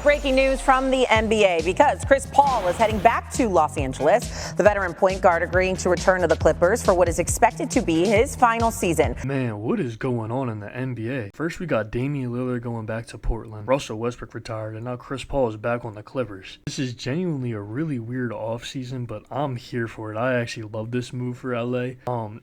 Breaking news from the NBA because Chris Paul is heading back to Los Angeles. The veteran point guard agreeing to return to the Clippers for what is expected to be his final season. Man, what is going on in the NBA? First we got Damian Lillard going back to Portland. Russell Westbrook retired, and now Chris Paul is back on the Clippers. This is genuinely a really weird offseason, but I'm here for it. I actually love this move for LA.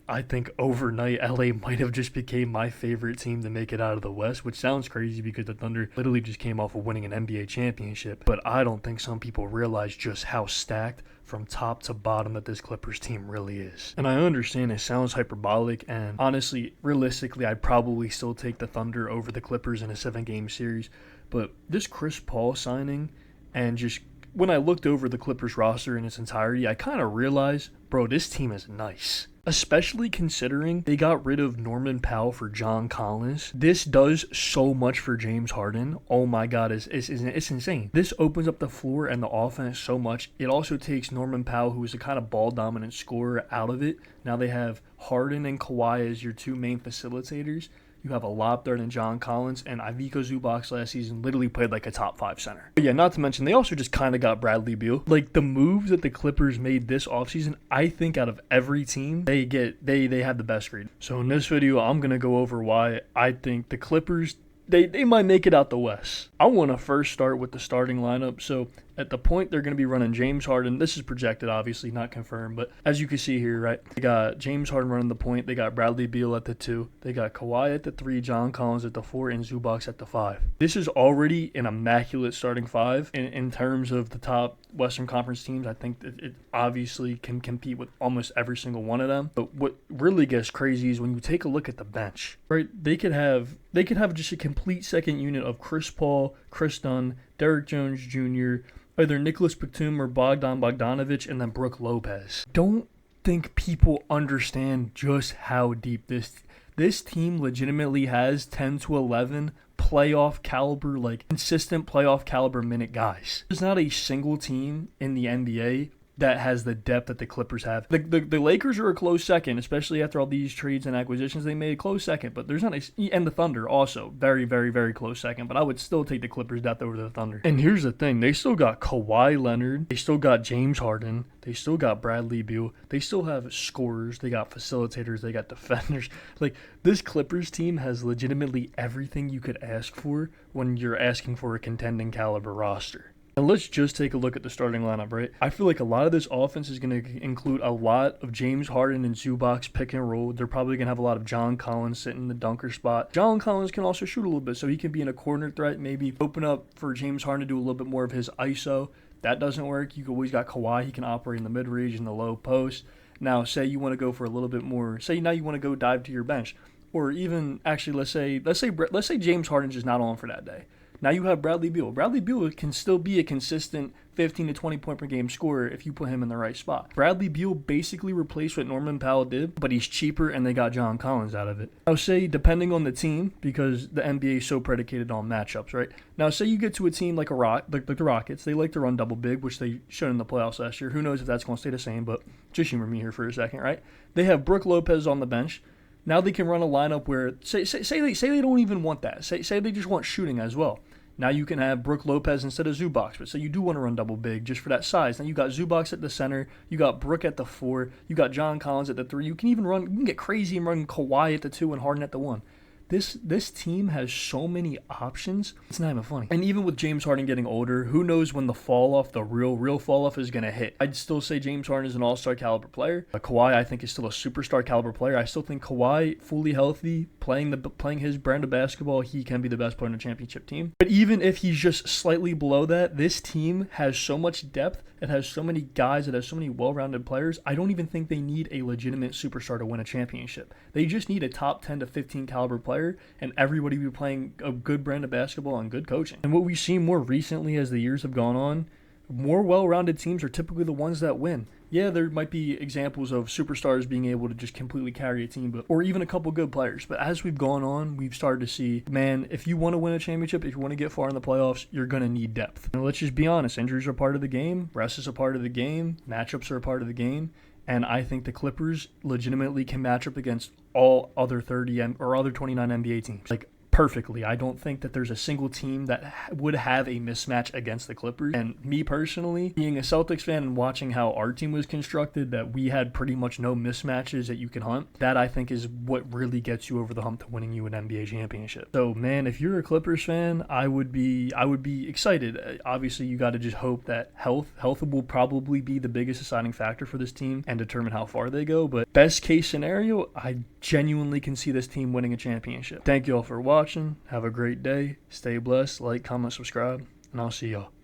I think overnight LA might have just became my favorite team to make it out of the West, which sounds crazy because the Thunder literally just came off of winning an NBA championship, but I don't think some people realize just how stacked from top to bottom that this Clippers team really is. And I understand it sounds hyperbolic, and honestly, realistically, I'd probably still take the Thunder over the Clippers in a 7-game series, but this Chris Paul signing, and just when I looked over the Clippers roster in its entirety, I kind of realized, bro, this team is nice. Especially considering they got rid of Norman Powell for John Collins. This does so much for James Harden. Oh my God, it's insane. This opens up the floor and the offense so much. It also takes Norman Powell, who is a kind of ball-dominant scorer, out of it. Now they have Harden and Kawhi as your two main facilitators. You have a lot better than John Collins, and Ivica Zubac last season literally played like a top 5 center. But yeah, not to mention, they also just kind of got Bradley Beal. Like, the moves that the Clippers made this offseason, I think out of every team, they have the best grade. So in this video, I'm going to go over why I think the Clippers, they might make it out the West. I want to first start with the starting lineup. So at the point, they're going to be running James Harden. This is projected, obviously, not confirmed. But as you can see here, right, they got James Harden running the point. They got Bradley Beal at the 2. They got Kawhi at the 3, John Collins at the 4, and Zubac at the 5. This is already an immaculate starting 5 in terms of the top Western Conference teams. I think that it obviously can compete with almost every single one of them. But what really gets crazy is when you take a look at the bench, right? They could have just a complete second unit of Chris Paul, Chris Dunn, Derrick Jones Jr., either Nicholas Batum or Bogdan Bogdanovic, and then Brook Lopez. Don't think people understand just how deep this team legitimately has 10 to 11 playoff caliber, like consistent playoff caliber minute guys. There's not a single team in the NBA that has the depth that the Clippers have. The Lakers are a close second, especially after all these trades and acquisitions they made, close second. But there's not and the Thunder also, very, very, very close second. But I would still take the Clippers' depth over the Thunder. And here's the thing. They still got Kawhi Leonard. They still got James Harden. They still got Bradley Beal. They still have scorers. They got facilitators. They got defenders. Like, this Clippers team has legitimately everything you could ask for when you're asking for a contending caliber roster. And let's just take a look at the starting lineup, right? I feel like a lot of this offense is going to include a lot of James Harden and Zubac pick and roll. They're probably going to have a lot of John Collins sitting in the dunker spot. John Collins can also shoot a little bit, so he can be in a corner threat, maybe open up for James Harden to do a little bit more of his ISO. That doesn't work. You always got Kawhi. He can operate in the mid-range and the low post. Now, say you want to go for a little bit more. Say now you want to go dive to your bench. Or even, actually, let's say James Harden's just not on for that day. Now you have Bradley Beal. Bradley Beal can still be a consistent 15 to 20 point per game scorer if you put him in the right spot. Bradley Beal basically replaced what Norman Powell did, but he's cheaper and they got John Collins out of it. Now say, depending on the team, because the NBA is so predicated on matchups, right? Now say you get to a team like the Rockets. They like to run double big, which they showed in the playoffs last year. Who knows if that's going to stay the same, but just humor me here for a second, right? They have Brook Lopez on the bench. Now they can run a lineup where, say they don't even want that. Say they just want shooting as well. Now you can have Brook Lopez instead of Zubac, but say you do want to run double big just for that size. Now you got Zubac at the center, you got Brook at the 4, you got John Collins at the 3. You can get crazy and run Kawhi at the 2 and Harden at the 1. This team has so many options. It's not even funny. And even with James Harden getting older, who knows when the the real fall off is going to hit. I'd still say James Harden is an all-star caliber player. Kawhi, I think, is still a superstar caliber player. I still think Kawhi, fully healthy, playing his brand of basketball, he can be the best player on a championship team. But even if he's just slightly below that, this team has so much depth. It has so many guys. It has so many well-rounded players. I don't even think they need a legitimate superstar to win a championship. They just need a top 10 to 15 caliber player, and everybody be playing a good brand of basketball and good coaching. And what we've seen more recently as the years have gone on, more well-rounded teams are typically the ones that win. Yeah, there might be examples of superstars being able to just completely carry a team, or even a couple good players. But as we've gone on, we've started to see, man, if you want to win a championship, if you want to get far in the playoffs, you're going to need depth. And let's just be honest, injuries are part of the game, rest is a part of the game, matchups are a part of the game, and I think the Clippers legitimately can match up against all other 30 or other 29 NBA teams. Like, perfectly. I don't think that there's a single team that would have a mismatch against the Clippers. And me personally, being a Celtics fan and watching how our team was constructed, that we had pretty much no mismatches that you can hunt, that I think is what really gets you over the hump to winning you an NBA championship. So man, if you're a Clippers fan, I would be excited. Obviously, you got to just hope that health will probably be the biggest deciding factor for this team and determine how far they go. But best case scenario, I genuinely can see this team winning a championship. Thank you all for watching. Have a great day. Stay blessed. Like, comment, subscribe, and I'll see y'all.